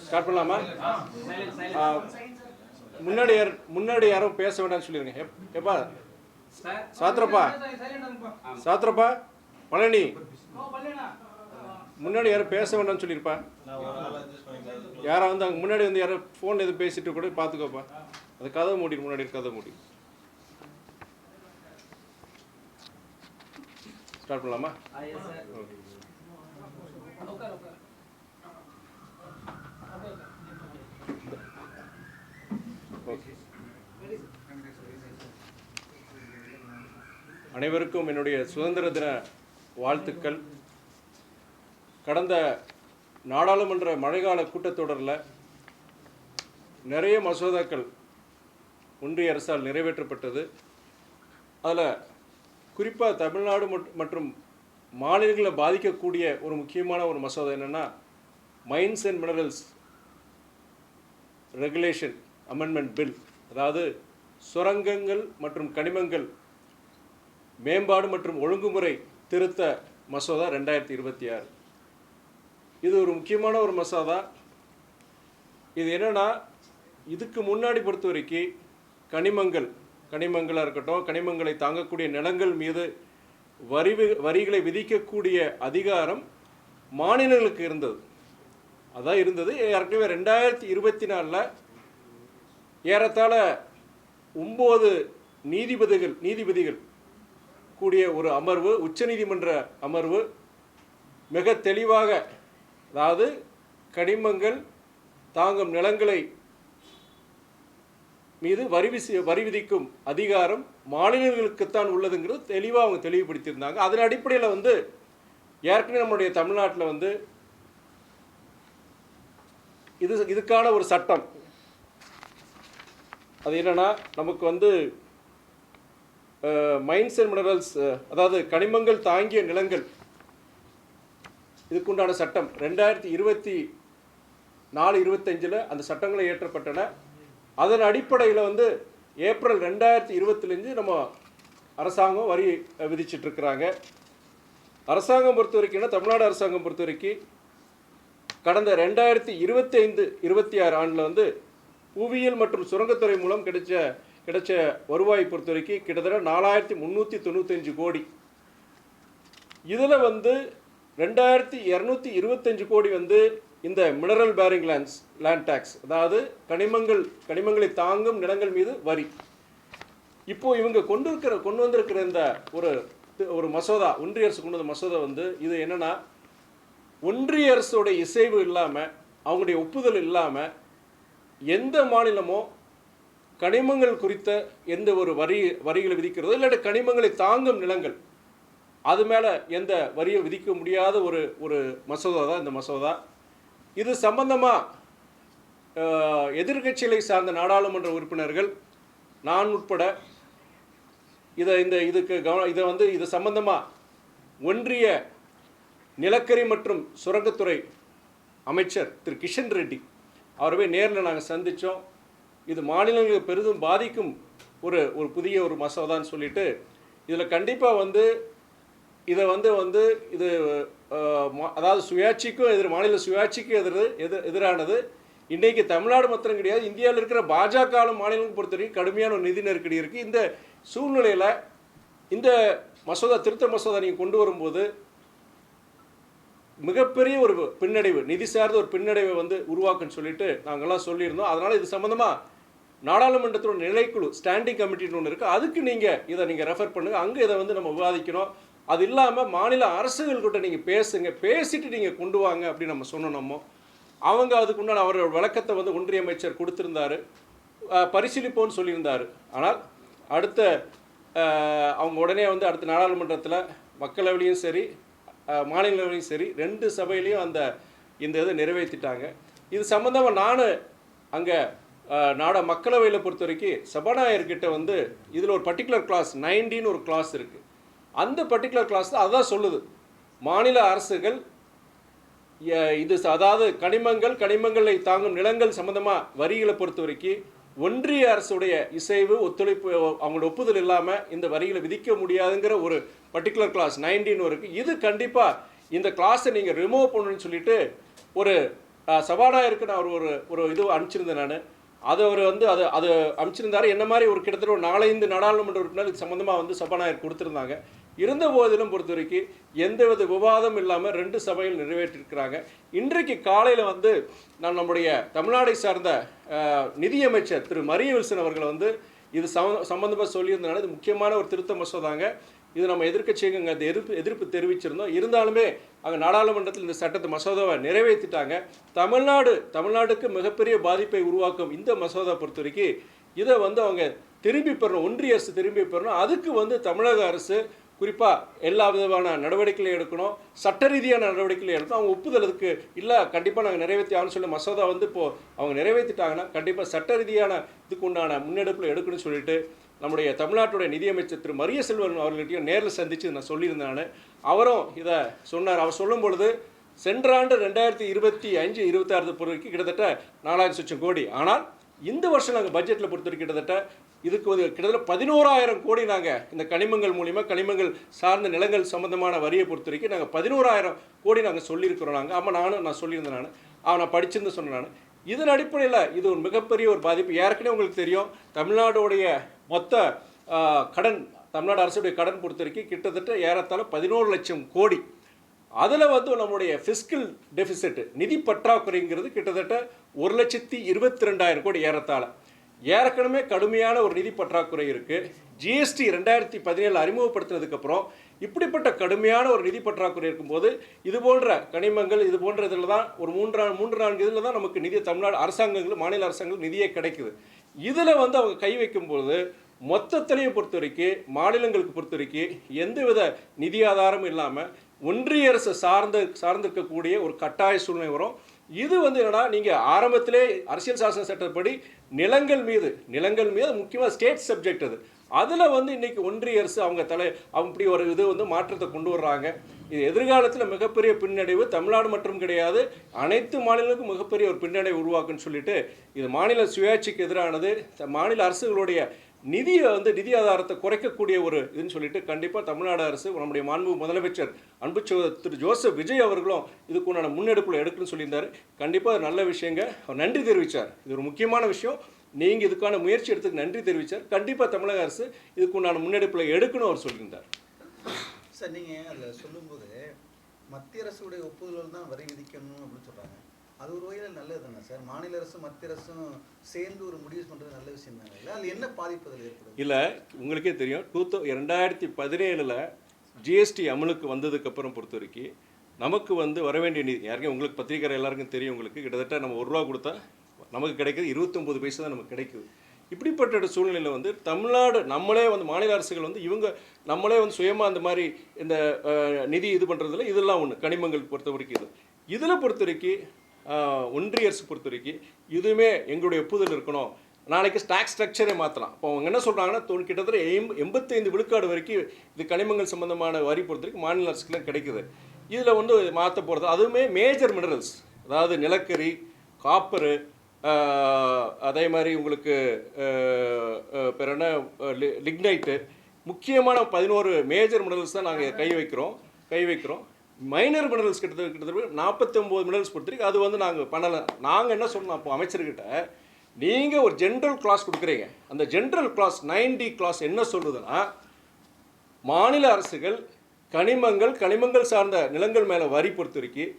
Start பண்ணலாமா? முன்னாடி யாரும் பேச வேண்டாம்னு சொல்லிடுங்க. எப்பா சாத்திரப்பா பழனி முன்னாடி யாரும் பேச வேண்டாம்னு சொல்லியிருப்பா. யாராவது வந்து அங்கே முன்னாடி வந்து யாரும் ஃபோன் எதுவும் பேசிட்டு கூட பார்த்துக்கோப்பா. அது கதை மூடி முன்னாடி கதை மூடி. ஸ்டார்ட் பண்ணலாமா? அனைவருக்கும் என்னுடைய சுதந்திர தின வாழ்த்துக்கள். கடந்த நாடாளுமன்ற மழைக்கால கூட்டத்தொடரில் நிறைய மசோதாக்கள் ஒன்றிய அரசால் நிறைவேற்றப்பட்டது. அதில் குறிப்பாக தமிழ்நாடு மற்றும் மாநிலங்களை பாதிக்கக்கூடிய ஒரு முக்கியமான ஒரு மசோதா என்னென்னா mines and minerals regulation amendment bill. அதாவது சுரங்கங்கள் மற்றும் கனிமங்கள் மேம்பாடு மற்றும் ஒழுங்குமுறை திருத்த மசோதா 2026. இது ஒரு முக்கியமான ஒரு மசோதா. இது என்னென்னா இதுக்கு முன்னாடி பொறுத்த வரைக்கும் கனிமங்களாக இருக்கட்டும், கனிமங்களை தாங்கக்கூடிய நிலங்கள் மீது வரிகளை விதிக்கக்கூடிய அதிகாரம் மாநிலங்களுக்கு இருந்தது. அதான் இருந்தது. ஏற்கனவே 2024 ஏறத்தாழ 9 நீதிபதிகள் கூடிய ஒரு அமர்வு, உச்சநீதிமன்ற அமர்வு மிக தெளிவாக, அதாவது கனிமங்கள் தாங்கும் நிலங்களை மீது வரி விதிக்கும் அதிகாரம் மாநிலங்களுக்குத்தான் உள்ளதுங்கிறது தெளிவாக அவங்க தெளிவுபடுத்தியிருந்தாங்க. அதன் அடிப்படையில் வந்து ஏற்கனவே நம்முடைய தமிழ்நாட்டில் வந்து இதுக்கான ஒரு சட்டம். அது என்னன்னா, நமக்கு வந்து மைன்ஸ் அண்ட் மினரல்ஸ், அதாவது கனிமங்கள் தாங்கிய நிலங்கள், இதுக்குண்டான சட்டம் 2024-25 அந்த சட்டங்களை இயற்றப்பட்டன. அதன் அடிப்படையில் வந்து ஏப்ரல் 2025 நம்ம அரசாங்கம் வரி விதிச்சிட்ருக்கிறாங்க. அரசாங்கம் பொறுத்த வரைக்கும், தமிழ்நாடு அரசாங்கம் பொறுத்த வரைக்கும் கடந்த 2025-26 ஆண்டில் வந்து புவியியல் மற்றும் சுரங்கத்துறை மூலம் கிடைச்ச வருவாய் பொறுத்த வரைக்கும் கிட்டத்தட்ட 4395 கோடி. இதில் வந்து 2225 கோடி வந்து இந்த மினரல் பேரிங் லேண்ட் டேக்ஸ், அதாவது கனிமங்களை தாங்கும் நிலங்கள் மீது வரி. இப்போ இவங்க கொண்டு வந்திருக்கிற இந்த ஒரு மசோதா, ஒன்றிய அரசு கொண்டு வந்த மசோதா வந்து இது என்னன்னா, ஒன்றிய அரசோட இசைவு இல்லாமல், அவங்களுடைய ஒப்புதல் இல்லாமல் எந்த மாநிலமோ கனிமங்கள் குறித்த எந்த ஒரு வரிகளை விதிக்கிறதோ, இல்லாட்டி கனிமங்களை தாங்கும் நிலங்கள் அது மேலே எந்த வரியை விதிக்க முடியாத ஒரு மசோதா தான் இந்த மசோதா. இது சம்பந்தமாக எதிர்கட்சிகளை சார்ந்த நாடாளுமன்ற உறுப்பினர்கள், நான் உட்பட இது சம்பந்தமாக ஒன்றிய நிலக்கரி மற்றும் சுரங்கத்துறை அமைச்சர் திரு கிஷன் ரெட்டி அவரவே நேரில் நாங்கள் சந்தித்தோம். இது மாநிலங்களுக்கு பெரிதும் பாதிக்கும் ஒரு புதிய ஒரு மசோதான்னு சொல்லிட்டு, இதில் கண்டிப்பாக வந்து இதை வந்து இது அதாவது சுயாட்சிக்கும் மாநில சுயாட்சிக்கும் எதிரானது. இன்றைக்கு தமிழ்நாடு மாத்திரம் கிடையாது, இந்தியாவில் இருக்கிற பாஜக மாநிலங்களுக்கு பொறுத்த வரைக்கும் கடுமையான ஒரு நிதி நெருக்கடி இருக்குது. இந்த சூழ்நிலையில் இந்த திருத்த மசோதா நீங்கள் கொண்டு வரும்போது மிகப்பெரிய ஒரு பின்னடைவு, நிதி சார்ந்த ஒரு பின்னடைவை வந்து உருவாக்குன்னு சொல்லிட்டு நாங்கள்லாம் சொல்லியிருந்தோம். அதனால் இது சம்மந்தமாக நாடாளுமன்றத்தோட நிலைக்குழு ஸ்டாண்டிங் கமிட்டின்னு ஒன்று இருக்குது, அதுக்கு இதை நீங்கள் ரெஃபர் பண்ணுங்கள். அங்கே இதை வந்து நம்ம விவாதிக்கணும். அது இல்லாமல் மாநில அரசுகள்கிட்ட நீங்கள் பேசிட்டு நீங்கள் கொண்டு வாங்க அப்படின்னு நம்ம சொன்னோமோ, அவங்க அதுக்குண்டான அவரோட விளக்கத்தை வந்து ஒன்றிய அமைச்சர் கொடுத்துருந்தாரு, பரிசீலிப்போன்னு சொல்லியிருந்தார். ஆனால் அவங்க உடனே வந்து அடுத்த நாடாளுமன்றத்தில் மக்களவையிலையும் சரி மாநிலங்களையும் சரி 2 சபையிலையும் இந்த இதை நிறைவேற்றிட்டாங்க. இது சம்மந்தமாக நான் அங்கே மக்களவையில் பொறுத்த வரைக்கும் சபாநாயகர்கிட்ட வந்து இதில் ஒரு பர்டிகுலர் கிளாஸ் 90 ஒரு கிளாஸ் இருக்குது. அந்த பர்டிகுலர் கிளாஸ் தான் அதுதான் சொல்லுது, மாநில அரசுகள் அதாவது கனிமங்களை தாங்கும் நிலங்கள் சம்மந்தமாக வரிகளை பொறுத்த வரைக்கும் ஒன்றிய அரசுடைய இசைவு, ஒத்துழைப்பு, அவங்களோட ஒப்புதல் இல்லாமல் இந்த வரிகளை விதிக்க முடியாதுங்கிற ஒரு பர்டிகுலர் கிளாஸ் 19 இருக்குது. இது கண்டிப்பாக இந்த கிளாஸை நீங்கள் ரிமூவ் பண்ணணும்னு சொல்லிட்டு ஒரு சபாநாயகருக்கு நான் ஒரு ஒரு இது அனுப்பிச்சிருந்தேன் நான். அது அவர் வந்து அது அனுப்பிச்சிருந்தாரு. என்ன மாதிரி ஒரு கிட்டத்தட்ட ஒரு 4-5 நாடாளுமன்ற உறுப்பினர் இது சம்மந்தமாக வந்து சபாநாயகர் கொடுத்துருந்தாங்க. இருந்த போதிலும் பொறுத்த வரைக்கும் எந்தவித விவாதம் இல்லாமல் 2 சபையில் நிறைவேற்றிருக்கிறாங்க. இன்றைக்கு காலையில் வந்து நான் நம்முடைய தமிழ்நாடை சார்ந்த நிதியமைச்சர் திரு மரிய வில்சன் அவர்களை வந்து இது சம்பந்தமாக சொல்லியிருந்தனால இது முக்கியமான ஒரு திருத்த மசோதாங்க. இது நம்ம எதிர்க்கட்சிங்க அந்த எதிர்ப்பு தெரிவிச்சிருந்தோம். இருந்தாலுமே அங்கே நாடாளுமன்றத்தில் இந்த சட்டத்தை மசோதாவை நிறைவேற்றிட்டாங்க. தமிழ்நாடுக்கு மிகப்பெரிய பாதிப்பை உருவாக்கும் இந்த மசோதா பொறுத்த வரைக்கும் இதை வந்து அவங்க திரும்பி பெறணும், ஒன்றிய அரசு திரும்பி பெறணும். அதுக்கு வந்து தமிழக அரசு குறிப்பாக எல்லா விதமான நடவடிக்கைகளை எடுக்கணும், சட்ட ரீதியான நடவடிக்கைகளை எடுக்கணும். அவங்க ஒப்புதல் அதுக்கு இல்லை, கண்டிப்பாக நாங்கள் நிறைவேற்றி ஆகணும்னு சொல்லி மசோதா வந்து இப்போது அவங்க நிறைவேற்றிட்டாங்கன்னா கண்டிப்பாக சட்ட ரீதியான இதுக்கு உண்டான முன்னெடுப்பில் எடுக்கணும்னு சொல்லிட்டு நம்முடைய தமிழ்நாட்டுடைய நிதியமைச்சர் திரு மரிய செல்வன் அவர்கள்ட்டையும் நேரில் சந்தித்து நான் சொல்லியிருந்தேன். அவரும் இதை சொன்னார். அவர் சொல்லும் பொழுது சென்ற ஆண்டு 2025-26 பொறுத்தவரைக்கும் கிட்டத்தட்ட 4000 லட்சம் கோடி. ஆனால் இந்த வருஷம் நாங்கள் பட்ஜெட்டில் பொறுத்தவரைக்கும் கிட்டத்தட்ட இதுக்கு கிட்டத்தட்ட 11,000 கோடி நாங்கள் இந்த கனிமங்கள் மூலிமா கனிமங்கள் சார்ந்த நிலங்கள் சம்பந்தமான வரியை பொறுத்த வரைக்கும் நாங்கள் 11,000 கோடி நாங்கள் சொல்லியிருக்கிறோம். நாங்கள் நான் சொல்லியிருந்தேன். நான் படிச்சிருந்து சொன்னேன். இதன் அடிப்படையில் இது ஒரு மிகப்பெரிய ஒரு பாதிப்பு. ஏற்கனவே உங்களுக்கு தெரியும், தமிழ்நாடுடைய மொத்த கடன், தமிழ்நாடு அரசுடைய கடன் பொறுத்த வரைக்கும் கிட்டத்தட்ட ஏறத்தாழ 11 லட்சம் கோடி. அதில் வந்து நம்முடைய ஃபிஸ்கல் டெபிசிட் நிதி பற்றாக்குறைங்கிறது கிட்டத்தட்ட 1,22,000 கோடி ஏறத்தாழ. ஏற்கனவே கடுமையான ஒரு நிதி பற்றாக்குறை இருக்குது. ஜிஎஸ்டி 2017 அறிமுகப்படுத்தினதுக்கப்புறம் இப்படிப்பட்ட கடுமையான ஒரு நிதி பற்றாக்குறை இருக்கும்போது இது போன்ற கனிமங்கள் இது போன்ற இதில் தான் ஒரு 3-4 இதில் தான் நமக்கு நிதி தமிழ்நாடு அரசாங்கங்கள் மாநில அரசாங்கங்கள் நிதியே கிடைக்குது. இதில் வந்து அவங்க கை வைக்கும்போது மொத்தத்திலையும் பொறுத்த வரைக்கும் மாநிலங்களுக்கு பொறுத்த வரைக்கும் எந்தவித நிதி ஆதாரமும் இல்லாமல் ஒன்றிய அரசு சார்ந்திருக்கக்கூடிய ஒரு கட்டாய சூழ்நிலை வரும். இது வந்து என்னன்னா, நீங்கள் ஆரம்பத்திலே அரசியல் சாசன சட்டப்படி நிலங்கள் மீது முக்கியமாக ஸ்டேட் சப்ஜெக்ட் அதில் வந்து இன்றைக்கி ஒன்றிய அரசு அப்படி ஒரு இது வந்து மாற்றத்தை கொண்டு வர்றாங்க. இது எதிர்காலத்தில் மிகப்பெரிய பின்னடைவு தமிழ்நாடு மட்டும் கிடையாது, அனைத்து மாநிலங்களுக்கும் மிகப்பெரிய ஒரு பின்னடைவு உருவாக்குன்னு சொல்லிட்டு இது மாநில சுயாட்சிக்கு எதிரானது. மாநில அரசுகளுடைய நிதி ஆதாரத்தை குறைக்கக்கூடிய ஒரு இதுன்னு சொல்லிட்டு கண்டிப்பாக தமிழ்நாடு அரசு நம்முடைய மாண்பு முதலமைச்சர் அன்பு திரு ஜோசப் விஜய் அவர்களும் இதுக்குண்டான முன்னெடுப்பில் எடுக்கணும்னு சொல்லியிருந்தார். கண்டிப்பாக நல்ல விஷயங்க. அவர் நன்றி தெரிவித்தார். இது ஒரு முக்கியமான விஷயம். நீங்கள் இதுக்கான முயற்சி எடுத்துக்கு நன்றி தெரிவித்தார். கண்டிப்பாக தமிழக அரசு இதுக்குண்டான முன்னெடுப்பில் எடுக்கணும் அவர் சொல்லியிருந்தார். சார், நீங்கள் அதில் சொல்லும்போது மத்திய அரசுடைய ஒப்புதல் தான் வரி விதிக்கணும் அப்படின்னு சொல்கிறாங்க. அது ஒரு வகையில் நல்லது தானே சார்? மாநில அரசும் மத்திய அரசும் சேர்ந்து ஒரு முடிவு பண்ணுறது நல்ல விஷயம் தானே? இல்லை அது என்ன பாதிப்பு அதில் ஏற்படும்? இல்லை, உங்களுக்கே தெரியும் 2017 ஜிஎஸ்டி அமலுக்கு வந்ததுக்கப்புறம் பொறுத்த வரைக்கும் நமக்கு வந்து வர வேண்டிய நிதி யாருக்கும் உங்களுக்கு பத்திரிக்கை எல்லாருக்கும் தெரியும். உங்களுக்கு கிட்டத்தட்ட நம்ம 1 ரூபா கொடுத்தா நமக்கு கிடைக்குது 29 பைசா தான் நமக்கு கிடைக்குது. இப்படிப்பட்ட சூழ்நிலையில் வந்து தமிழ்நாடு நம்மளே வந்து மாநில அரசுகள் வந்து நம்மளே வந்து சுயமாக அந்த மாதிரி இந்த நிதி இது பண்ணுறதுல இதெல்லாம் ஒன்று கனிமங்கள் பொறுத்த வரைக்கும் இதில் பொறுத்த வரைக்கும் ஒன்றிய அரசு பொறுத்த வரைக்கும் இதுவுமே எங்களுடைய ஒப்புதல் இருக்கணும். நாளைக்கு டாக்ஸ் ஸ்ட்ரக்சரே மாற்றலாம். இப்போ அவங்க என்ன சொல்கிறாங்கன்னா கிட்டத்தட்ட 85 விழுக்காடு வரைக்கும் இது கனிமங்கள் சம்மந்தமான வரி பொறுத்த வரைக்கும் மாநில அரசுக்குலாம் கிடைக்குது. இதில் வந்து மாற்ற போகிறது அதுவுமே மேஜர் மினரல்ஸ், அதாவது நிலக்கரி, காப்பரு, அதே மாதிரி உங்களுக்கு பேர் என்ன லிக்னைட்டு, முக்கியமான 11 மேஜர் மினரல்ஸ் தான் நாங்கள் கை வைக்கிறோம். மைனர் மினரல்ஸ் கிட்டத்தட்ட 49 மினரல்ஸ் பொறுத்திருக்கு. அது வந்து நாங்கள் பண்ணலை. நாங்கள் என்ன சொன்னோம் அப்போ அமைச்சர்கிட்ட, நீங்கள் ஒரு ஜென்ரல் கிளாஸ் கொடுக்குறீங்க. அந்த ஜென்ரல் கிளாஸ் 9D கிளாஸ் என்ன சொல்லுதுன்னா, மாநில அரசுகள் கனிமங்கள் சார்ந்த நிலங்கள் மேலே வரி பொறுத்த வரைக்கும்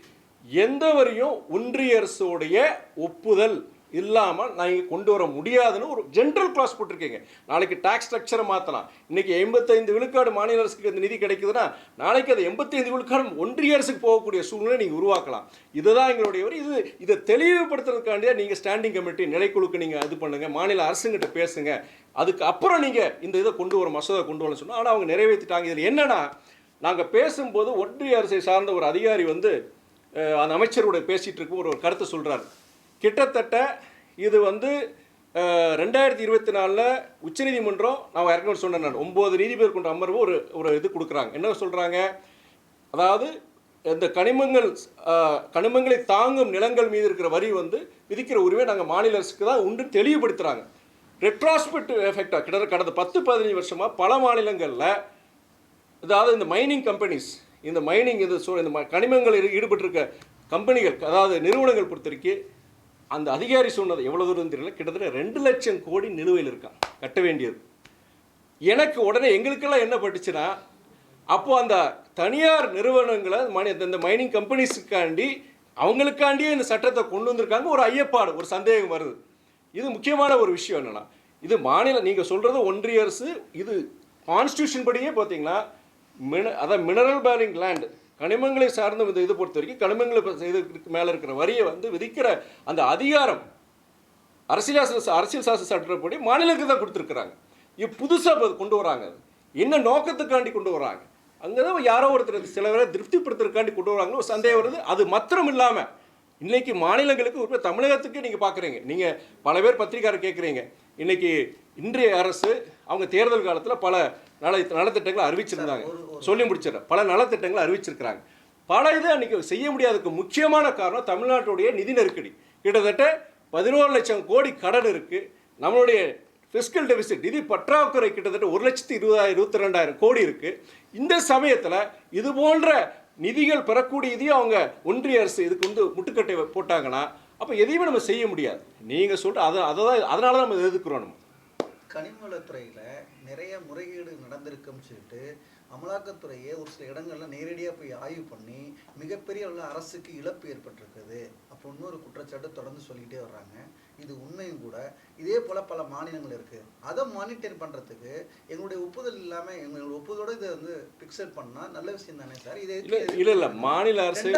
எந்த வரியும் ஒன்றிய அரசுடைய ஒப்புதல் இல்லாமல் நீங்கள் கொண்டு வர முடியாதுன்னு ஒரு ஜென்ரல் கிளாஸ் போட்டிருக்கீங்க. நாளைக்கு டாக்ஸ் ஸ்ட்ரக்சரை மாற்றலாம். இன்றைக்கி 85 விழுக்காடு மாநில அரசுக்கு அந்த நிதி கிடைக்குதுன்னா நாளைக்கு அது 85 விழுக்காடு ஒன்றிய அரசுக்கு போகக்கூடிய சூழ்நிலை நீங்கள் உருவாக்கலாம். இதுதான் எங்களுடைய வரி. இதை தெளிவுபடுத்துறதுக்காண்டியே நீங்கள் ஸ்டாண்டிங் கமிட்டி நிலைக்குழுக்கு நீங்கள் இது பண்ணுங்கள், மாநில அரசுங்கிட்ட பேசுங்க, அதுக்கு அப்புறம் நீங்கள் இந்த இதை மசோதா கொண்டு வரணும்னு சொன்னால். ஆனால் அவங்க நிறைவேற்றிட்டாங்க. இதில் என்னென்னா, நாங்கள் பேசும்போது ஒன்றிய அரசை சார்ந்த ஒரு அதிகாரி வந்து அந்த அமைச்சரோட பேசிகிட்டு இருக்கும் ஒரு கருத்தை சொல்கிறார். கிட்டத்தட்ட இது வந்து 2024 உச்சநீதிமன்றம், நான் ஏற்கனவே சொன்னேன், 9 நீதிபதி கொண்ட அமர்வு ஒரு இது கொடுக்குறாங்க. என்ன சொல்கிறாங்க, அதாவது இந்த கனிமங்களை தாங்கும் நிலங்கள் மீது இருக்கிற வரி வந்து விதிக்கிற உரிமை நாங்கள் மாநில அரசுக்கு தான் உண்டு தெளிவுபடுத்துகிறாங்க. ரெட்ராஸ்பெக்டிவ் எஃபெக்டாக கிட்டத்தட்ட கடந்த 10-15 வருஷமாக பல மாநிலங்களில், அதாவது இந்த மைனிங் கம்பெனிஸ் இந்த கனிமங்களில் ஈடுபட்டிருக்க கம்பெனிகள் அதாவது நிறுவனங்கள் பொறுத்த வரைக்கும் அந்த அதிகாரி சொன்னது எவ்வளோ தூரம் தெரியல, கிட்டத்தட்ட 2 லட்சம் கோடி நிலுவையில் இருக்கான் கட்ட வேண்டியது. எனக்கு உடனே எங்களுக்கெல்லாம் என்ன பட்டுச்சுன்னா, அப்போது அந்த தனியார் நிறுவனங்களை இந்த மைனிங் கம்பெனிஸுக்காண்டி அவங்களுக்காண்டியே இந்த சட்டத்தை கொண்டு வந்திருக்காங்க. ஒரு ஐயப்பாடு, ஒரு சந்தேகம் வருது. இது முக்கியமான ஒரு விஷயம் என்னென்னா, இது மாநில நீங்கள் சொல்கிறது ஒன்றிய அரசு, இது கான்ஸ்டியூஷன் படியே பார்த்தீங்கன்னா அதான் மினரல் பேரிங் லேண்டு கனிமங்களை சார்ந்த இந்த இது பொறுத்த வரைக்கும் கனிமங்களை இதுக்கு மேலே இருக்கிற வரியை விதிக்கிற அந்த அதிகாரம் அரசியல் சாசன சட்டப்படி மாநிலத்துக்கு தான் கொடுத்துருக்குறாங்க. இப்போ புதுசாக கொண்டு வராங்க. என்ன நோக்கத்துக்காண்டி கொண்டு வராங்க? அங்கே தான் யாரோ ஒருத்தர் சில பேரை திருப்திப்படுத்துறதுக்காண்டி கொண்டு வராங்கன்னு ஒரு சந்தேகம் வருது. அது மாத்திரம் இல்லாமல் இன்றைக்கி மாநிலங்களுக்கு ஒரு தமிழகத்துக்கு நீங்கள் பார்க்குறீங்க, நீங்கள் பல பேர் பத்திரிக்கையாளர் கேட்குறீங்க, இன்றைக்கி இன்றைய அரசு அவங்க தேர்தல் காலத்தில் பல நலத்திட்டங்களை அறிவிச்சிருந்தாங்க. சொல்லி முடிச்சிடறேன். பல நலத்திட்டங்களை அறிவிச்சிருக்கிறாங்க. பல இது அன்றைக்கி செய்ய முடியாததுக்கு முக்கியமான காரணம் தமிழ்நாட்டுடைய நிதி நெருக்கடி. கிட்டத்தட்ட 11 லட்சம் கோடி கடன் இருக்குது. நம்மளுடைய ஃபிஸ்கல் டெபிசிட் நிதி பற்றாக்குறை கிட்டத்தட்ட 1,20,22,000 கோடி இருக்குது. இந்த சமயத்தில் இது போன்ற நிதிகள் பெறக்கூடிய இதையும் அவங்க ஒன்றிய அரசு இதுக்கு முட்டுக்கட்டை போட்டாங்கன்னா அப்போ எதையுமே நம்ம செய்ய முடியாது. நீங்கள் சொல்லிட்டு அதனால தான் நம்ம எதிர்க்கிறோம். நம்ம கனிமவளத்துறையில் நிறைய முறைகேடு நடந்திருக்குன்னு சொல்லிட்டு அமலாக்கத்துறையே ஒரு சில இடங்கள்ல நேரடியாக போய் ஆய்வு பண்ணி மிகப்பெரிய அளவில் அரசுக்கு இழப்பு ஏற்பட்டிருக்குது. அப்போ இன்னொரு குற்றச்சாட்டு தொடர்ந்து சொல்லிக்கிட்டே வர்றாங்க. இது உண்மையும் கூட. இதே போல் பல மாநிலங்கள் இருக்குது. அதை மானிட்டர் பண்ணுறதுக்கு எங்களுடைய ஒப்புதல் இல்லாமல் எங்களுடைய ஒப்புதலோடு இதை பிக்சட் பண்ணால் நல்ல விஷயம் தானே சார்? இது இல்லை மாநில அரசு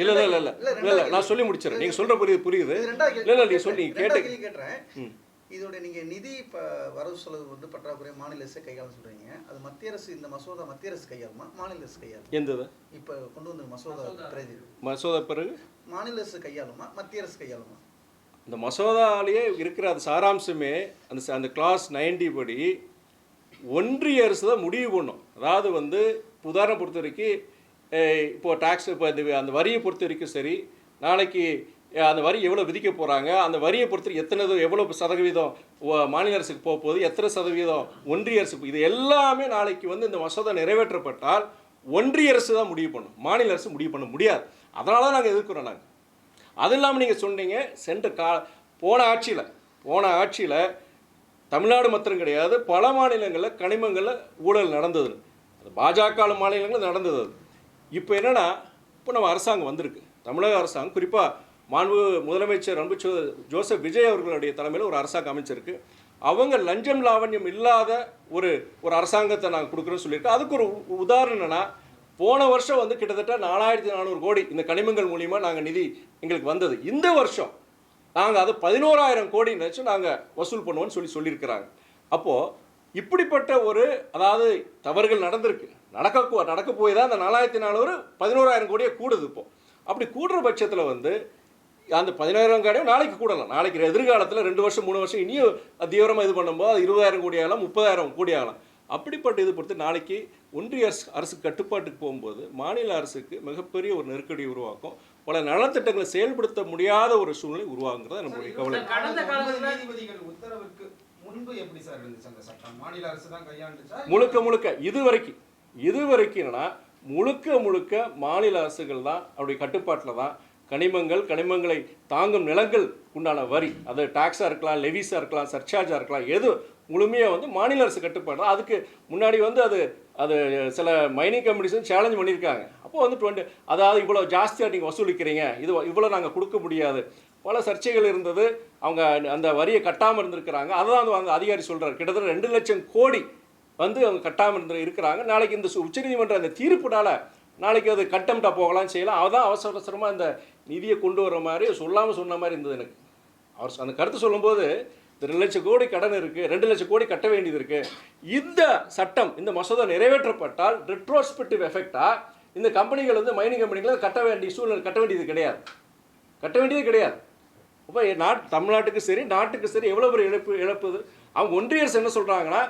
இல்லை நான் சொல்லி முடிச்சிடறேன். நீங்கள் சொல்கிற புரியுது. இல்லை நீங்கள் சொல்லி கேட்டுறேன். இதோட நீங்கள் நிதி வரவு செலவு பற்றாக்குறை மாநில அரசு கையாளும் சொல்கிறீங்க. அது மத்திய அரசு, இந்த மசோதா மத்திய அரசு கையாளுமா மாநில அரசு கையாளும்? எந்தது இப்போ கொண்டு வந்த மசோதா பிறகு மாநில அரசு கையாளுமா மத்திய அரசு கையாளுமா? இந்த மசோதாலேயே இருக்கிற அது சாராம்சமே அந்த கிளாஸ் 90 படி ஒன்றிய அரசு தான் முடிவு பண்ணும். அதாவது உதாரணம் பொறுத்த வரைக்கும் இப்போது டேக்ஸ் இப்போ அந்த வரியை பொறுத்த வரைக்கும் சரி, நாளைக்கு அந்த வரி எவ்வளோ விதிக்க போகிறாங்க, அந்த வரியை பொறுத்த எவ்வளோ சதவீதம் மாநில அரசுக்கு போக போகுது, எத்தனை சதவீதம் ஒன்றிய அரசுக்கு, இது எல்லாமே நாளைக்கு இந்த மசோதா நிறைவேற்றப்பட்டால் ஒன்றிய அரசு தான் முடிவு பண்ணும். மாநில அரசு முடிவு பண்ண முடியாது. அதனால தான் நாங்கள் எதிர்க்கிறோம். நாங்கள் அது இல்லாமல் நீங்கள் சொன்னீங்க போன ஆட்சியில் தமிழ்நாடு மாத்திரம் கிடையாது, பல மாநிலங்களில் கனிமங்களில் ஊழல் நடந்தது. அது பாஜக மாநிலங்களில் நடந்தது. அது இப்போ என்னென்னா, இப்போ நம்ம அரசாங்கம் வந்திருக்கு, தமிழக அரசாங்கம், குறிப்பாக மாண்பு முதலமைச்சர் அன்பு ஜோசப் விஜய் அவர்களுடைய தலைமையில் ஒரு அரசாங்கம் அமைச்சிருக்கு. அவங்க லஞ்சம் லாவண்யம் இல்லாத ஒரு அரசாங்கத்தை நாங்கள் கொடுக்குறோன்னு சொல்லியிருக்கோம். அதுக்கு ஒரு உதாரணம் என்னென்னா, போன வருஷம் கிட்டத்தட்ட 4,400 கோடி இந்த கனிமங்கள் மூலிமா நாங்கள் நிதி எங்களுக்கு வந்தது. இந்த வருஷம் நாங்கள் அது 11,000 கோடி நினச்சி நாங்கள் வசூல் பண்ணுவோன்னு சொல்லியிருக்கிறாங்க. அப்போது இப்படிப்பட்ட அதாவது தவறுகள் நடந்திருக்கு, நடக்க போய் தான் அந்த 4,400 11,000 கோடியே கூடுது. இப்போது அப்படி கூடுற பட்சத்தில் அந்த 11,000 கோடியும் நாளைக்கு கூடலாம். நாளைக்கு எதிர்காலத்தில் 2 வருஷம் 3 வருஷம் இனியும் தீவிரமாக இது பண்ணும்போது அது 20,000 கோடி ஆகலாம், 30,000 கோடி ஆகலாம். அப்படிப்பட்ட இது பொறுத்து நாளைக்கு ஒன்றிய அரசு கட்டுப்பாட்டுக்கு போகும்போது மாநில அரசுக்கு மிகப்பெரிய ஒரு நெருக்கடி உருவாக்கும். பல நலத்திட்டங்களை செயல்படுத்த முடியாத ஒரு சூழ்நிலை உருவாகுங்கிறத நம்மளுடைய கவலை. கடந்த காலத்தில் நீதிபதிகள் உத்தரவுக்கு முன்பு எப்படி சார் இருந்துச்சு அந்த சட்டம்? மாநில அரசு தான் கையாண்டுச்சா? முழுக்க இதுவரைக்கும் என்னன்னா முழுக்க மாநில அரசுகள் தான் அவருடைய கட்டுப்பாட்டில் தான் கனிமங்களை தாங்கும் நிலங்கள் உண்டான வரி, அது டாக்ஸாக இருக்கலாம், லெவிஸாக இருக்கலாம், சர்சார்ஜாக இருக்கலாம், எது முழுமையாக மாநில அரசு கட்டுப்பாடு. அதுக்கு முன்னாடி அது சில மைனிங் கம்பெனிஸும் சேலஞ்ச் பண்ணியிருக்காங்க. அப்போது அதாவது இவ்வளோ ஜாஸ்தியாக நீங்கள் வசூலிக்கிறீங்க, இவ்வளோ நாங்கள் கொடுக்க முடியாது, பல சர்ச்சைகள் இருந்தது. அவங்க அந்த வரியை கட்டாமல் இருந்திருக்கிறாங்க. அதுதான் அந்த அதிகாரி சொல்கிறார், கிட்டத்தட்ட 2 லட்சம் கோடி அவங்க கட்டாமல் இருக்கிறாங்க. நாளைக்கு இந்த உச்சநீதிமன்ற அந்த தீர்ப்புனால நாளைக்கு அது கட்டம்டா போகலாம் செய்யலாம். அவதான் அவசரமாக இந்த நிதியை கொண்டு வர மாதிரி சொல்லாமல் சொன்ன மாதிரி இருந்தது எனக்கு. அவர் அந்த கருத்து சொல்லும்போது 2 லட்சம் கோடி கடன் இருக்குது, 2 லட்சம் கோடி கட்ட வேண்டியது இருக்குது. இந்த சட்டம், இந்த மசோதா நிறைவேற்றப்பட்டால் ரெட்ரோஸ்பெக்டிவ் எஃபெக்டாக இந்த கம்பெனிகள் மைனிங் கம்பெனிகள் கட்ட வேண்டியது கிடையாது. அப்போ தமிழ்நாட்டுக்கு சரி நாட்டுக்கு சரி எவ்வளோ பெரிய இழப்புது. அவங்க ஒன்றிய அரசு என்ன சொல்கிறாங்கன்னா,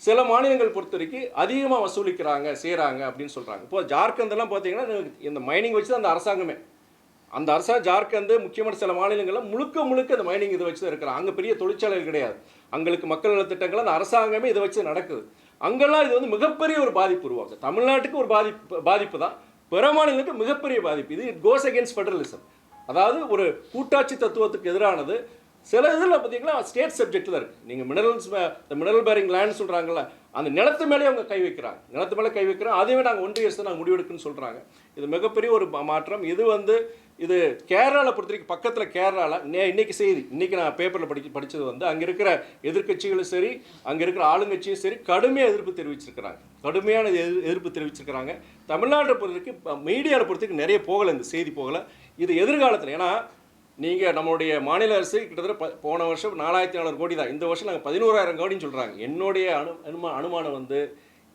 சில மாநிலங்கள் பொறுத்த வரைக்கும் அதிகமாக வசூலிக்கிறாங்க செய்கிறாங்க அப்படின்னு சொல்கிறாங்க. இப்போ ஜார்க்கண்டெல்லாம் பார்த்தீங்கன்னா இந்த மைனிங் வச்சு தான் அந்த அரசாங்கம் ஜார்க்கண்ட் முக்கியமான சில மாநிலங்களில் முழுக்க இந்த மைனிங் இதை வச்சு தான் இருக்கிறாங்க. அங்கே பெரிய தொழிற்சாலைகள் கிடையாது, அங்களுக்கு மக்கள் நல திட்டங்கள் அந்த அரசாங்கமே இதை வச்சு நடக்குது. அங்கெல்லாம் இது மிகப்பெரிய ஒரு பாதிப்பு உருவாக்குது. தமிழ்நாட்டுக்கு ஒரு பாதிப்பு தான், பிற மாநிலங்களுக்கு மிகப்பெரிய பாதிப்பு. இது இட் கோஸ் அகேன்ஸ்ட் ஃபெடரலிசம். அதாவது ஒரு கூட்டாட்சி தத்துவத்துக்கு எதிரானது. சில இதில் பார்த்தீங்கன்னா ஸ்டேட் சப்ஜெக்டில் இருக்குது. நீங்கள் மினரல் பேரிங் லேண்ட் சொல்கிறாங்கல்ல, அந்த நிலத்து மேலே அவங்க கை வைக்கிறாங்க. நிலத்து மேலே கை வைக்கிறாங்க. அதையே நாங்கள் ஒன்றிய அரசு நாங்கள் முடிவெடுக்குன்னு சொல்கிறாங்க. இது மிகப்பெரிய ஒரு மாற்றம். இது கேரளாவில் பொறுத்த வரைக்கும், பக்கத்தில் கேரளாவில் இன்னைக்கு செய்தி, இன்றைக்கி நான் பேப்பரில் படித்தது வந்து அங்கே இருக்கிற எதிர்க்கட்சிகளும் சரி, அங்கே இருக்கிற ஆளுங்கட்சியும் சரி கடுமையாக எதிர்ப்பு தெரிவிச்சிருக்கிறாங்க. கடுமையான எதிர்ப்பு தெரிவிச்சிருக்கிறாங்க. தமிழ்நாட்டை பொறுத்த வரைக்கும் மீடியாவில் பொறுத்த வரைக்கும் நிறைய போகலை, இந்த செய்தி போகலை. இது எதிர்காலத்தில், ஏன்னா நீங்கள் நம்மளுடைய மாநில அரசு கிட்டத்தட்ட போன வருஷம் 4400 கோடி தான், இந்த வருஷம் நாங்கள் 11,000 கோடின்னு சொல்கிறாங்க. என்னுடைய அனுமானம் வந்து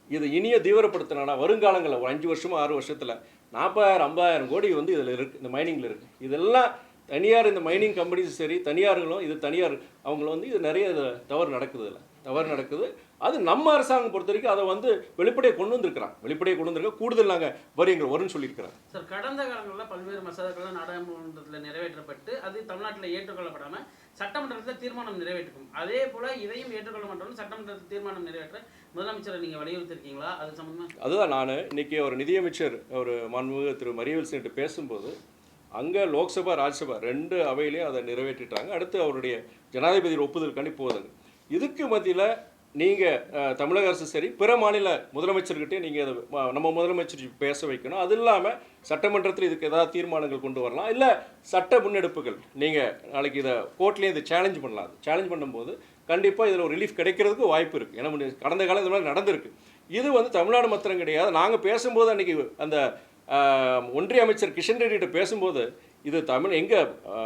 இது இனிய தீவிரப்படுத்தினா வருங்காலங்களில் ஒரு 5 வருஷமோ 6 வருஷத்தில் 40,000-50,000 கோடி வந்து இதில் இருக்குது, இந்த மைனிங்கில் இருக்குது. இதெல்லாம் தனியார், இந்த மைனிங் கம்பெனிஸும் சரி, தனியார்களும் இது தனியார் அவங்கள வந்து இது நிறைய தவறு நடக்குது. அது நம்ம அரசாங்கம் பொறுத்த வரைக்கும் அதை வந்து வெளிப்படையை கொண்டு வந்திருக்க கூடுதல் நாங்கள் வரும்னு சொல்லியிருக்கிறாங்க. சார், கடந்த காலங்களில் பல்வேறு மசோதாக்கள்லாம் நாடாளுமன்றத்தில் நிறைவேற்றப்பட்டு அது தமிழ்நாட்டில் ஏற்றுக்கொள்ளப்படாமல் சட்டமன்றத்தில் தீர்மானம் நிறைவேற்றும். அதே போல் இதையும் ஏற்றுக்கொள்ள மாட்டோம்னு சட்டமன்றத்தில் தீர்மானம் நிறைவேற்ற முதலமைச்சரை நீங்கள் வலியுறுத்திருக்கீங்களா? அது சம்பந்தமாக அதுதான் நான் இன்னைக்கு ஒரு நிதியமைச்சர் ஒரு மாண்புமிகு திரு மரியவேல் சென்ட்டு பேசும்போது அங்கே லோக்சபா ராஜ்யசபா 2 அவையிலையும் அதை நிறைவேற்றிட்டாங்க. அடுத்து அவருடைய ஜனாதிபதி ஒப்புதலுக்காண்டி போகுதுங்க. இதுக்கு மத்தியில் நீங்கள் தமிழக அரசு சரி, பிற மாநில முதலமைச்சர்கிட்டே நீங்கள் அதை நம்ம முதலமைச்சர் பேச வைக்கணும். அது இல்லாமல் சட்டமன்றத்தில் இதுக்கு ஏதாவது தீர்மானங்கள் கொண்டு வரலாம், இல்லை சட்ட முன்னெடுப்புகள் நீங்கள் நாளைக்கு இதை கோர்ட்லேயும் இதை சேலஞ்ச் பண்ணலாம். அது சேலஞ்ச் பண்ணும்போது கண்டிப்பாக இதில் ஒரு ரிலீஃப் கிடைக்கிறதுக்கு வாய்ப்பு இருக்குது. ஏன்னா கடந்த காலம் இந்த மாதிரி நடந்திருக்கு. இது வந்து தமிழ்நாடு மாத்திரம் கிடையாது. நாங்கள் பேசும்போது அன்றைக்கி அந்த ஒன்றிய அமைச்சர் கிஷன் ரெட்டிகிட்ட பேசும்போது இது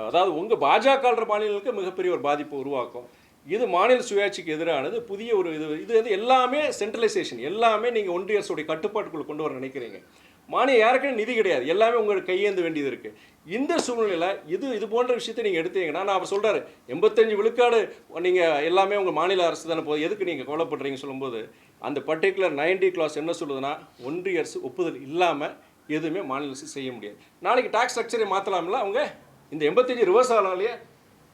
அதாவது உங்கள் பாஜக மாநிலங்களுக்கு மிகப்பெரிய ஒரு பாதிப்பை உருவாக்கும். இது மாநில சுயாட்சிக்கு எதிரானது. புதிய ஒரு இது வந்து எல்லாமே சென்ட்ரலைசேஷன், எல்லாமே நீங்கள் ஒன்றிய அரசுடைய கட்டுப்பாட்டுக்குள்ளே கொண்டு வர நினைக்கிறீங்க. மானியம் யாருக்குன்னு நிதி கிடையாது, எல்லாமே உங்களுக்கு கையேந்த வேண்டியது இருக்குது. இந்த சூழ்நிலையில் இது போன்ற விஷயத்தை நீங்கள் எடுத்தீங்கன்னா, நான் அவர் சொல்கிறாரு 85 விழுக்காடு நீங்கள் எல்லாமே உங்கள் மாநில அரசு தானே போகுது, எதுக்கு நீங்கள் கவலைப்படுறீங்க சொல்லும்போது அந்த பர்டிகுலர் 90 கிளாஸ் என்ன சொல்லுதுன்னா, ஒன்றிய அரசு ஒப்புதல் இல்லாமல் எதுவுமே மாநில அரசு செய்ய முடியாது. நாளைக்கு டாக்ஸ் ஸ்ட்ரக்சரை மாற்றலாம்ல அவங்க, இந்த 85 ரிவர்ஸ் ஆகலாம்லையே.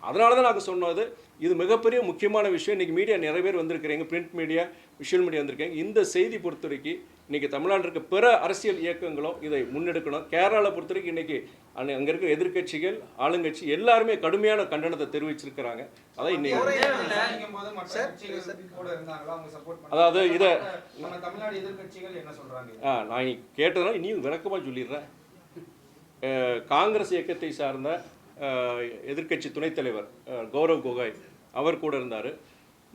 அதனால தான் நாங்கள் சொன்னது இது மிகப்பெரிய முக்கியமான விஷயம். இன்றைக்கி மீடியா நிறைய பேர் வந்திருக்கிறீங்க, பிரிண்ட் மீடியா, விஷுவல் மீடியா வந்திருக்காங்க. இந்த செய்தி பொறுத்த வரைக்கும் இன்றைக்கி தமிழ்நாட்டில் இருக்க பிற அரசியல் இயக்கங்களும் இதை முன்னெடுக்கணும். கேரளாவில் பொறுத்த வரைக்கும் இன்றைக்கி அங்கே இருக்க எதிர்க்கட்சிகள், ஆளுங்கட்சி எல்லாருமே கடுமையான கண்டனத்தை தெரிவிச்சிருக்கிறாங்க. அதான் இன்னைக்கு அதாவது இதை நான் கேட்டதுனால இனியும் விளக்கமாக சொல்லிடுறேன். காங்கிரஸ் இயக்கத்தை சார்ந்த எதிர்க்கட்சி துணைத் தலைவர் கௌரவ் கோகாய் அவர் கூட இருந்தார்.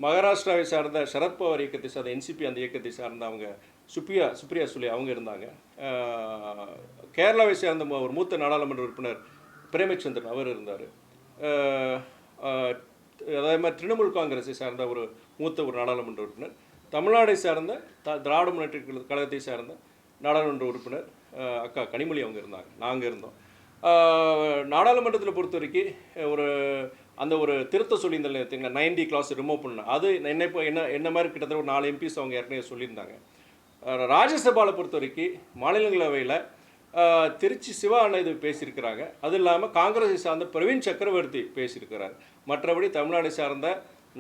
மகாராஷ்டிராவை சார்ந்த சரத்பவார் இயக்கத்தை சார்ந்த NCP அந்த இயக்கத்தை சார்ந்த அவங்க சுப்ரியா சுலே அவங்க இருந்தாங்க. கேரளாவை சேர்ந்த ஒரு மூத்த நாடாளுமன்ற உறுப்பினர் பிரேமச்சந்திரன் அவர் இருந்தார். அதே மாதிரி திரிணாமுல் காங்கிரஸை சார்ந்த ஒரு மூத்த நாடாளுமன்ற உறுப்பினர், தமிழ்நாடை சார்ந்த திராவிட முன்னேற்ற கழகத்தை சார்ந்த நாடாளுமன்ற உறுப்பினர் அக்கா கனிமொழி அவங்க இருந்தாங்க. நாங்கள் இருந்தோம். நாடாளுமன்றத்தில் பொறுத்த வரைக்கும் ஒரு திருத்த சொல்லியிருந்தாங்க, 90 கிளாஸ் ரிமூவ் பண்ண. அது என்ன மாதிரி கிட்டத்தட்ட ஒரு 4 MPs அவங்க ஏற்கனவே சொல்லியிருந்தாங்க. ராஜ்யசபாவில் பொறுத்த வரைக்கும் மாநிலங்களவையில் திருச்சி சிவா அண்ணா இது பேசியிருக்கிறாங்க. அது இல்லாமல் காங்கிரஸை சார்ந்த பிரவீன் சக்கரவர்த்தி பேசியிருக்கிறார். மற்றபடி தமிழ்நாடு சார்ந்த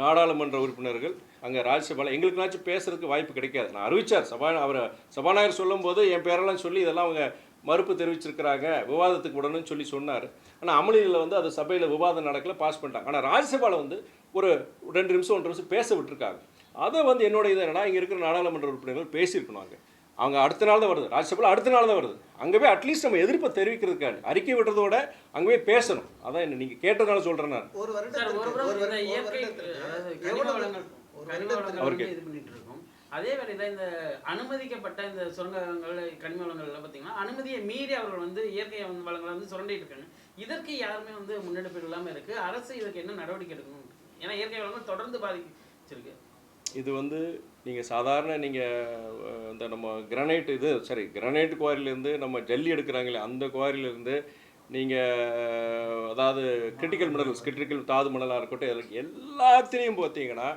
நாடாளுமன்ற உறுப்பினர்கள் அங்கே ராஜ்யசபாவில் எங்களுக்குனாச்சும் பேசுறதுக்கு வாய்ப்பு கிடைக்காது. நான் அறிவித்தார், அவர் சபாநாயகர் சொல்லும்போது என் பேரெல்லாம் சொல்லி இதெல்லாம் அவங்க மறுப்பு தெரிவிச்சிருக்கிறாங்க, விவாதத்துக்கு விடணும்னு சொன்னார். ஆனால் அமளியில் வந்து அது சபையில் விவாதம் நடக்கல, பாஸ் பண்ணிட்டாங்க. ஆனால் ராஜ்யசபாவில் வந்து ஒரு 2 நிமிஷம் 1 நிமிஷம் பேச விட்டுருக்காங்க. அதை வந்து என்னோட இது என்னன்னா, இங்கே இருக்கிற நாடாளுமன்ற உறுப்பினர்கள் பேசியிருக்கணும். அவங்க அடுத்த நாள் தான் வருது, ராஜ்யசபாவில் அடுத்த நாள் தான் வருது. அங்கே போய் அட்லீஸ்ட் நம்ம எதிர்ப்பை தெரிவிக்கிறதுக்காக அறிக்கை விடுறதோட அங்கே போய் பேசணும். அதான் என்ன நீங்கள் கேட்டதுனால சொல்கிறேன். நான் அதே வேளையில் இந்த அனுமதிக்கப்பட்ட இந்த சுரங்கங்கள், கனிம வளங்கள்லாம் பார்த்தீங்கன்னா அனுமதியை மீறி அவர்கள் வந்து இயற்கை வளங்களை வந்து சுரண்டிட்டு இருக்காங்க. இதற்கு யாருமே வந்து முன்னெடுப்பு இல்லாமல் இருக்குது. அரசு இதுக்கு என்ன நடவடிக்கை எடுக்கணும்? ஏன்னா இயற்கை வளங்கள் தொடர்ந்து பாதிச்சிருக்கு. இது வந்து நீங்கள் சாதாரண இந்த நம்ம கிரானைட் குவாரிலேருந்து நம்ம ஜல்லி எடுக்கிறாங்களே அந்த குவாரிலேருந்து நீங்கள் அதாவது கிரிட்டிக்கல் தாது மணலாக இருக்கட்டும், எல்லாத்துலேயும் பார்த்தீங்கன்னா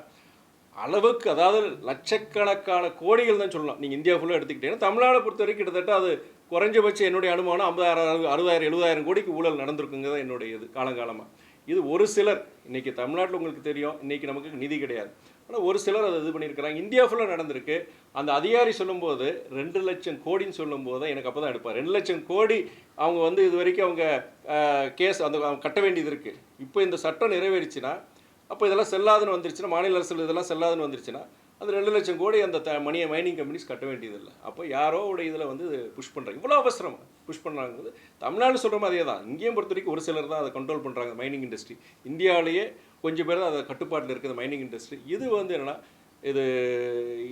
அளவுக்கு, அதாவது லட்சக்கணக்கான கோடிகள் தான் சொல்லலாம். நீங்கள் இந்தியா ஃபுல்லாக எடுத்துக்கிட்டீங்கன்னா தமிழ்நாடை பொறுத்த வரைக்கும் கிட்டத்தட்ட அது குறைஞ்சபட்சம் என்னுடைய அனுமானம் 50,000, 60,000, 70,000 கோடிக்கு ஊழல் நடந்திருக்குங்க தான் என்னுடைய இது காலங்காலமாக. இது ஒரு சிலர். இன்றைக்கி தமிழ்நாட்டில் உங்களுக்கு தெரியும், இன்றைக்கி நமக்கு நிதி கிடையாது. ஆனால் ஒரு சிலர் அதை இது பண்ணியிருக்கிறாங்க. இந்தியா ஃபுல்லாக நடந்திருக்கு. அந்த அதிகாரி சொல்லும்போது 2 லட்சம் கோடின்னு சொல்லும்போது எனக்கு அப்போ தான் எடுப்பார். 2 லட்சம் கோடி அவங்க வந்து இது வரைக்கும் அவங்க கேஸ் அந்த அவங்க கட்ட வேண்டியது இருக்குது. இப்போ இந்த சட்டம் நிறைவேறிச்சுன்னா அப்போ இதெல்லாம் செல்லாதுன்னு வந்துருச்சுன்னா, மாநில அரசு இதெல்லாம் செல்லாதுன்னு வந்துருச்சுன்னா அந்த 2 லட்சம் கோடி அந்த மைனிங் கம்பெனிஸ் கட்ட வேண்டியதில்லை. அப்போ யாரோ உடைய இதில் வந்து புஷ் பண்ணுறாங்க. இவ்வளோ அவசரமாக புஷ் பண்ணுறாங்க. தமிழ்நாடு சொல்கிற மாதிரியே தான் இங்கேயும் பொறுத்த வரைக்கும் ஒரு சிலர் தான் அதை கண்ட்ரோல் பண்ணுறாங்க. மைனிங் இண்டஸ்ட்ரி இந்தியாவிலேயே கொஞ்சம் பேர் தான் அதை கட்டுப்பாட்டில் இருக்குது மைனிங் இண்டஸ்ட்ரி. இது வந்து என்னென்னா இது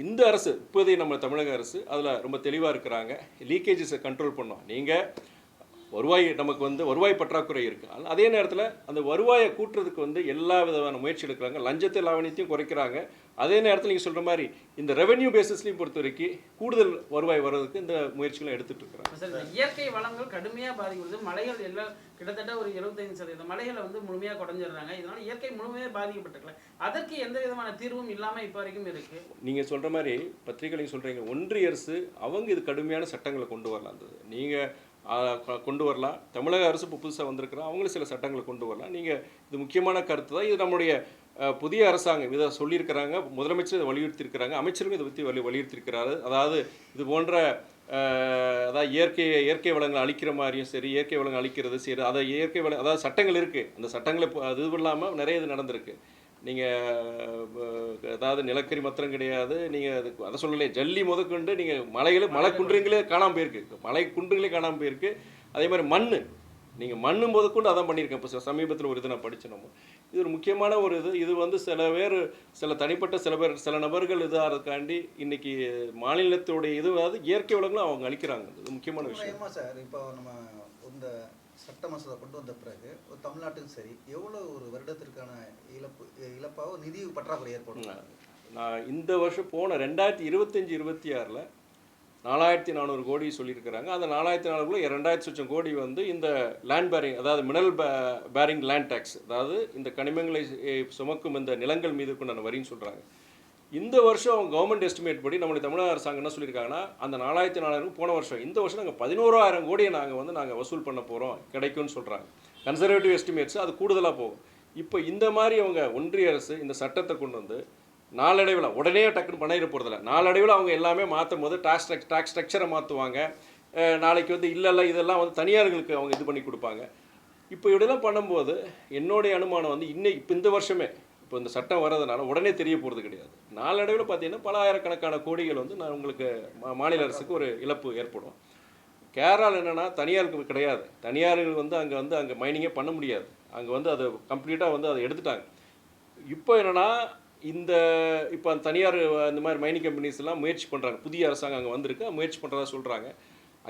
இந்த அரசு இப்போதைய நம்ம தமிழக அரசு அதில் ரொம்ப தெளிவாக இருக்கிறாங்க. லீக்கேஜஸை கண்ட்ரோல் பண்ணோம். நீங்கள் நமக்கு வந்து வருவாய் பற்றாக்குறை இருக்குது. அதே நேரத்தில் அந்த வருவாயை கூட்டுறதுக்கு வந்து எல்லா விதமான முயற்சி எடுக்கிறாங்க. லஞ்சத்தை லாவணியத்தையும் குறைக்கிறாங்க. அதே நேரத்தில் நீங்கள் சொல்கிற மாதிரி இந்த ரெவென்யூ பேசிஸ்லையும் பொறுத்த வரைக்கும் கூடுதல் வருவாய் வர்றதுக்கு இந்த முயற்சிகளை எடுத்துகிட்டு இருக்கிறாங்க. இயற்கை வளங்கள் கடுமையாக பாதிக்கப்படுது. மலைகள் எல்லாம் கிட்டத்தட்ட ஒரு 75% மலைகளை வந்து முழுமையாக குறைஞ்சிடுறாங்க. இதனால் இயற்கை முழுமையாக பாதிக்கப்பட்டிருக்கல. அதற்கு எந்த விதமான தீர்வும் இல்லாமல் இப்போ வரைக்கும் இருக்குது. நீங்கள் சொல்கிற மாதிரி பத்திரிகைகளையும் சொல்கிறீங்க. ஒன்றிய அரசு அவங்க இது கடுமையான சட்டங்களை கொண்டு வரலாம். நீங்கள் கொண்டு வரலாம். தமிழக அரசு இப்போ புதுசாக வந்திருக்கிறோம். அவங்களும் சில சட்டங்களை கொண்டு வரலாம். நீங்கள் இது முக்கியமான கருத்து தான். இது நம்முடைய புதிய அரசாங்கம் இதை சொல்லியிருக்கிறாங்க. முதலமைச்சர் இதை வலியுறுத்தியிருக்கிறாங்க. அமைச்சரும் இதை பற்றி வலியுறுத்தியிருக்கிறாரு. அதாவது இது போன்ற அதாவது இயற்கை வளங்களை அழிக்கிற மாதிரியும் சரி, இயற்கை வளங்கள் அழிக்கிறது சரி, அதை இயற்கை வளம் அதாவது சட்டங்கள் இருக்குது. அந்த சட்டங்களை அது இல்லாமல் நிறைய இது நடந்திருக்கு. நீங்கள் அதாவது நிலக்கரி மாத்திரம் கிடையாது. நீங்கள் அதை சொல்லலையே, ஜல்லி முதற்கொண்டு நீங்கள் மலை குன்றுங்களே காணாமல் போயிருக்கு. மலை குன்றுங்களே காணாமல் போயிருக்கு. அதே மாதிரி நீங்கள் மண்ணு முதற்கொண்டு அதான் பண்ணியிருக்கேன். இப்போ சமீபத்தில் ஒரு இது நான் படித்தேன். இது ஒரு முக்கியமான ஒரு இது வந்து சில தனிப்பட்ட சில நபர்கள் இதாகிறதுக்காண்டி இன்னைக்கு மாநிலத்துடைய இது அதாவது இயற்கை வளங்களும் அவங்க அழிக்கிறாங்க. இது முக்கியமான விஷயம் சார். இப்போ நம்ம இந்த சட்ட மசோதா கொண்டு வந்த பிறகு ஒரு தமிழ்நாட்டுக்கும் சரி எவ்வளோ ஒரு வருடத்திற்கான இழப்பாக நிதி பற்றாக்குறை ஏற்படும்? நான் இந்த வருஷம் போன 2025-26 4400 கோடி சொல்லியிருக்கிறாங்க. அந்த 4400 2000 கோடி வந்து இந்த லேண்ட் பேரிங் அதாவது மினரல் பேரிங் லேண்ட் டேக்ஸ், அதாவது இந்த கனிமங்களை சுமக்கும் இந்த நிலங்கள் மீது கொண்டான வரின்னு சொல்கிறாங்க. இந்த வருஷம் அவங்க கவர்மெண்ட் எஸ்டிமேட் படி நம்மளுடைய தமிழக அரசாங்கம் என்ன சொல்லியிருக்காங்கன்னா அந்த 4400 போன வருஷம் இந்த வருஷம் நாங்கள் 11000 கோடியை நாங்கள் வசூல் பண்ண போகிறோம் கிடைக்கும்னு சொல்கிறாங்க. கன்சர்வேட்டிவ் எஸ்டிமேட்ஸ் அது கூடுதலாக போகும். இப்போ இந்த மாதிரி அவங்க ஒன்றிய அரசு இந்த சட்டத்தை கொண்டு வந்து நாளடைவில் உடனே டக்குன்னு பண்ணிட போகிறதில்ல. நாளடைவில் அவங்க எல்லாமே மாற்றும் போது டாக்ஸ் ஸ்ட்ரக்சரை மாற்றுவாங்க. நாளைக்கு வந்து இல்லை இதெல்லாம் வந்து தனியார்களுக்கு அவங்க இது பண்ணி கொடுப்பாங்க. இப்போ இப்படிலாம் பண்ணும்போது என்னுடைய அனுமானம் வந்து இப்போ இந்த வருஷமே இப்போ இந்த சட்டம் வர்றதுனால உடனே தெரிய போகிறது கிடையாது. நாளடைவில் பார்த்தீங்கன்னா பல ஆயிரக்கணக்கான கோடிகள் வந்து உங்களுக்கு மாநில அரசுக்கு ஒரு இழப்பு ஏற்படும். கேரளாவில் என்னென்னா தனியாருக்கு கிடையாது. தனியார்கள் வந்து அங்கே மைனிங்கே பண்ண முடியாது. அங்கே வந்து அதை கம்ப்ளீட்டாக வந்து அதை எடுத்துட்டாங்க. இப்போ என்னென்னா இப்போ தனியார் இந்த மாதிரி மைனிங் கம்பெனிஸ்லாம் முயற்சி பண்ணுறாங்க. புதிய அரசாங்கம் அங்கே வந்திருக்கு, முயற்சி பண்ணுறதா சொல்கிறாங்க.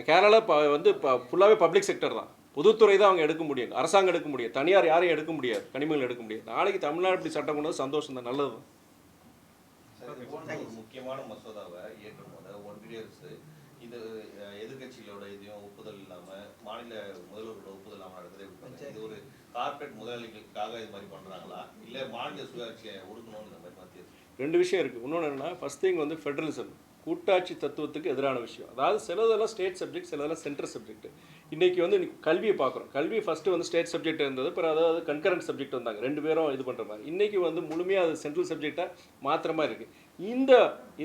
கேரளா வந்து ஃபுல்லாகவே பப்ளிக் செக்டர் தான், பொதுத்துறை தான் அவங்க எடுக்க முடியும், அரசாங்கம் எடுக்க முடியும். தனியார் யாரையும் எடுக்க முடியாது, கனிமங்கள் எடுக்க முடியாது. நாளைக்கு தமிழ்நாடு இப்படி சட்டம் கொண்டு சந்தோஷம் தான், நல்லது தான். முக்கியமான மசோதாவை ஏற்றும் போது ஒன்றிய அரசு இது எதிர்கட்சிகளோட இதையும் ஒப்புதல் இல்லாமல் மாநில முதல்வரோட ஒப்புதல் இல்லாமல் நடக்குது. இது ஒரு கார்பரேட் முதலாளிகளுக்காக இது மாதிரி பண்ணுறாங்களா, இல்லை மாநில சுயாட்சியை ஒடுக்கணும்னு இந்த மாதிரி மத்திய? 2 விஷயம் இருக்குது. இன்னொன்று என்னென்னா ஃபர்ஸ்ட் திங் வந்து ஃபெடரலிசம், கூட்டாட்சி தத்துவத்துக்கு எதிரான விஷயம். அதாவது சிலதெல்லாம் ஸ்டேட் சப்ஜெக்ட், சிலதெல்லாம் சென்ட்ரல் சப்ஜெக்ட். இன்றைக்கி வந்து கல்வியை பார்க்குறோம். கல்வி ஃபஸ்ட்டு வந்து ஸ்டேட் சப்ஜெக்ட் இருந்தது, அப்புறம் அதாவது கன்கரண்ட் சப்ஜெக்ட் வந்தாங்க, 2 பேரும் இது பண்ணுற மாதிரி. இன்றைக்கி வந்து முழுமையாக அது சென்ட்ரல் சப்ஜெக்டாக மாத்திர மாதிரி இருக்குது.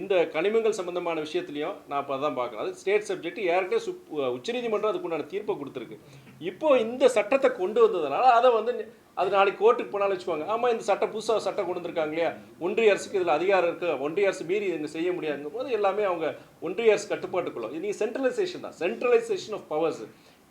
இந்த கனிமங்கள் சம்பந்தமான விஷயத்துலையும் நான் இப்போ தான் பார்க்குறேன். அது ஸ்டேட் சப்ஜெக்ட் ஏற்கனவே உச்சநீதிமன்றம் அதுக்குண்டான தீர்ப்பை கொடுத்துருக்கு. இப்போது இந்த சட்டத்தை கொண்டு வந்ததுனால அதை வந்து அது நாளைக்கு கோர்ட்டுக்கு போனாலும் வச்சுக்குவாங்க. ஆமாம், இந்த சட்டம் புதுசாக சட்டம் கொண்டு வந்திருக்காங்க இல்லையா, ஒன்றிய அரசுக்கு இதில் அதிகாரம் இருக்குது, ஒன்றிய அரசு மீறி இங்கே செய்ய முடியாதுங்கும் போது எல்லாமே அவங்க ஒன்றிய அரசு கட்டுப்பாட்டுக்குள்ள. இது நீங்கள் சென்ட்ரலைசேஷன் தான், சென்ட்ரலைசேஷன் ஆஃப் பவர்ஸ்.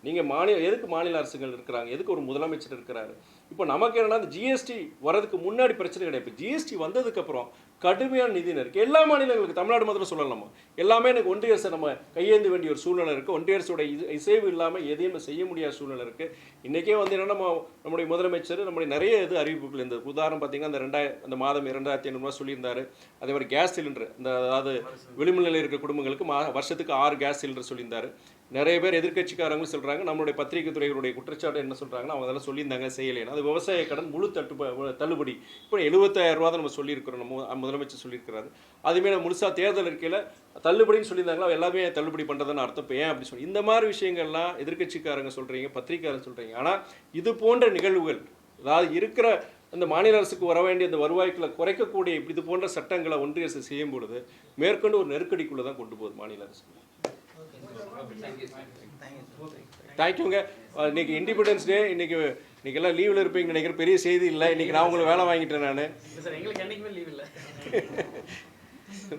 நீங்கள் எதுக்கு மாநில அரசுகள் இருக்கிறாங்க, எதுக்கு ஒரு முதலமைச்சர் இருக்கிறாரு? இப்போ நமக்கு என்னன்னா இந்த ஜிஎஸ்டி வரதுக்கு முன்னாடி பிரச்சனை கிடையாது. இப்போ ஜிஎஸ்டி வந்ததுக்கப்புறம் கடுமையான நிதி இருக்குது எல்லா மாநிலங்களுக்கு. தமிழ்நாடு மாத்திரம் சொல்லலாமா, எல்லாமே எனக்கு ஒன்றிய அரசு நம்ம கையேந்த வேண்டிய ஒரு சூழ்நிலை இருக்குது. ஒன்றிய அரசோட இசைவு இல்லாமல் எதையும் செய்ய முடியாத சூழ்நிலை இருக்குது. இன்றைக்கே வந்து என்னென்னா நம்முடைய முதலமைச்சர் நம்முடைய நிறைய அறிவிப்புகள், இந்த உதாரணம் பார்த்தீங்கன்னா அந்த மாதம் 2500 சொல்லியிருந்தார். அதே மாதிரி கேஸ் சிலிண்டர், அதாவது விளிம்புநிலையில் இருக்கிற குடும்பங்களுக்கு வருஷத்துக்கு 6 கேஸ் சிலிண்டர் சொல்லியிருந்தார். நிறைய பேர் எதிர்கட்சிக்காரங்களும் சொல்கிறாங்க, நம்மளுடைய பத்திரிகை துறைகளுடைய குற்றச்சாட்டு என்ன சொல்கிறாங்கன்னா அவங்க அதெல்லாம் சொல்லியிருந்தாங்க செய்யலைன்னா. அது விவசாய கடன் முழு தள்ளுபடி இப்போ 75,000 ரூபா தான் நம்ம சொல்லியிருக்கிறோம், நம்ம முதலமைச்சர் சொல்லியிருக்கிறாரு. அதுமாரி முழுசாக தேர்தல் இருக்கையில் தள்ளுபடின்னு சொல்லியிருந்தாங்களா, எல்லாமே தள்ளுபடி பண்ணுறதுன்னு அர்த்தம். இப்போ ஏன் அப்படி சொல்லி இந்த மாதிரி விஷயங்கள்லாம் எதிர்கட்சிக்காரங்க சொல்கிறீங்க, பத்திரிக்கையாரங்க சொல்கிறீங்க. ஆனால் இது போன்ற நிகழ்வுகள், அதாவது இருக்கிற அந்த மாநில அரசுக்கு வர வேண்டிய அந்த வருவாய்களை குறைக்கக்கூடிய இப்படி இது போன்ற சட்டங்களை ஒன்றிய அரசு செய்யும் பொழுது மேற்கொண்டு ஒரு நெருக்கடிக்குள்ளே தான் கொண்டு போகுது மாநில அரசு. தேங்க்யூங்க. இன்னைக்கு இண்டிபெண்டன்ஸ் டே, இன்னைக்கு எல்லாம் லீவில் இருப்பீங்கன்னு நினைக்கிறேன். பெரிய செய்தி இல்லை. இன்னைக்கு நான் உங்களுக்கு வேலை வாங்கிட்டேன். நான் சார் எங்களுக்கு என்றைக்குமே லீவ் இல்லை.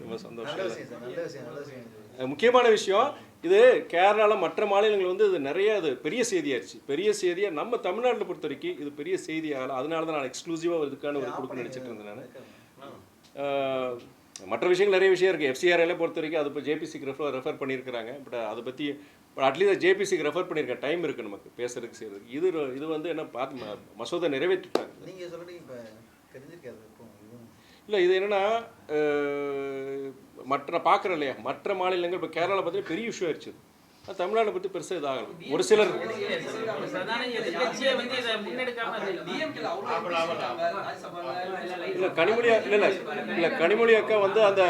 ரொம்ப சந்தோஷம். நல்ல விஷயம் சார், நல்ல விஷயம், நல்ல விஷயம். முக்கியமான விஷயம் இது, கேரளாவில் மற்ற மாநிலங்கள் வந்து இது நிறைய அது பெரிய செய்தியாச்சு. பெரிய செய்தியாக நம்ம தமிழ்நாட்டில் பொறுத்த வரைக்கும் இது பெரிய செய்தியாகல. அதனால தான் நான் எக்ஸ்க்ளூசிவாக இதுக்கான ஒரு கொடுக்கணும்னு நினச்சிட்டு இருந்தேன் நான். மற்ற விஷயங்கள் நிறைய விஷயம் இருக்குது. எஃப்சிஆர்ஐல பொறுத்த வரைக்கும் அது இப்போ ஜேபிசிக்கு ரெஃபர் பண்ணியிருக்கிறாங்க. பட் அதை பற்றி அட்லீஸ்ட் ஜேபிசிக்கு ரெஃபர் பண்ணியிருக்கேன். டைம் இருக்குது நமக்கு பேசுறதுக்கு செய்யறதுக்கு. இது வந்து என்ன பார்த்து மசோதா நிறைவேற்றிட்டாங்க. நீங்கள் சொல்கிறீங்க இப்போ தெரிஞ்சிருக்காது இப்போ இல்லை, இது என்னென்னா மற்ற பார்க்குறேன் இல்லையா, மற்ற மாநிலங்கள் இப்போ கேரளாவில் பார்த்தீங்கன்னா பெரிய இஷ்யூ ஆயிடுச்சு. தமிழ்நாட்டை பற்றி பெருசாக இதாகலாம். ஒரு சிலர் பிரதான எதிர்க்கட்சியை வந்து இதை முன்னெடுக்காம இல்லை கனிமொழி அக்கா வந்து அந்த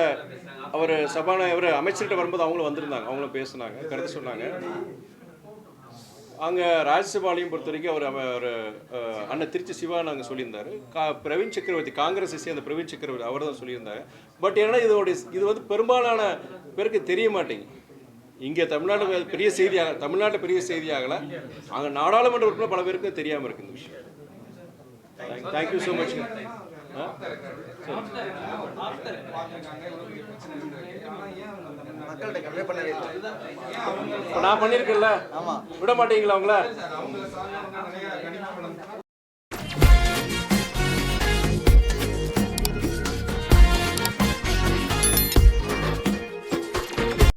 அவர் அமைச்சர்கிட்ட வரும்போது அவங்களும் வந்திருந்தாங்க. அவங்களும் பேசுனாங்க, கருத்து சொன்னாங்க. அங்கே ராஜ்யசபாலையும் பொறுத்த வரைக்கும் அவர் அண்ணன் திருச்சி சிவா நாங்கள் சொல்லியிருந்தார். பிரவீன் சக்கரவர்த்தி, காங்கிரஸை சேர்ந்த பிரவீன் சக்கரவர்த்தி அவர் தான் சொல்லியிருந்தாங்க. பட் ஏன்னா இது வந்து பெரும்பாலான பேருக்கு தெரிய மாட்டேங்குது. இங்கே தமிழ்நாட்டில் பெரிய செய்தியாகலை. அங்கே நாடாளுமன்ற உறுப்பினர் பல பேருக்கு தெரியாமல் இருக்குது இந்த விஷயம். Thank you so much. மக்கள்கிட்ட கன்வே பண்ணவே இல்லை. நான் பண்ணியிருக்கேன்ல, விட மாட்டீங்களா அவங்கள?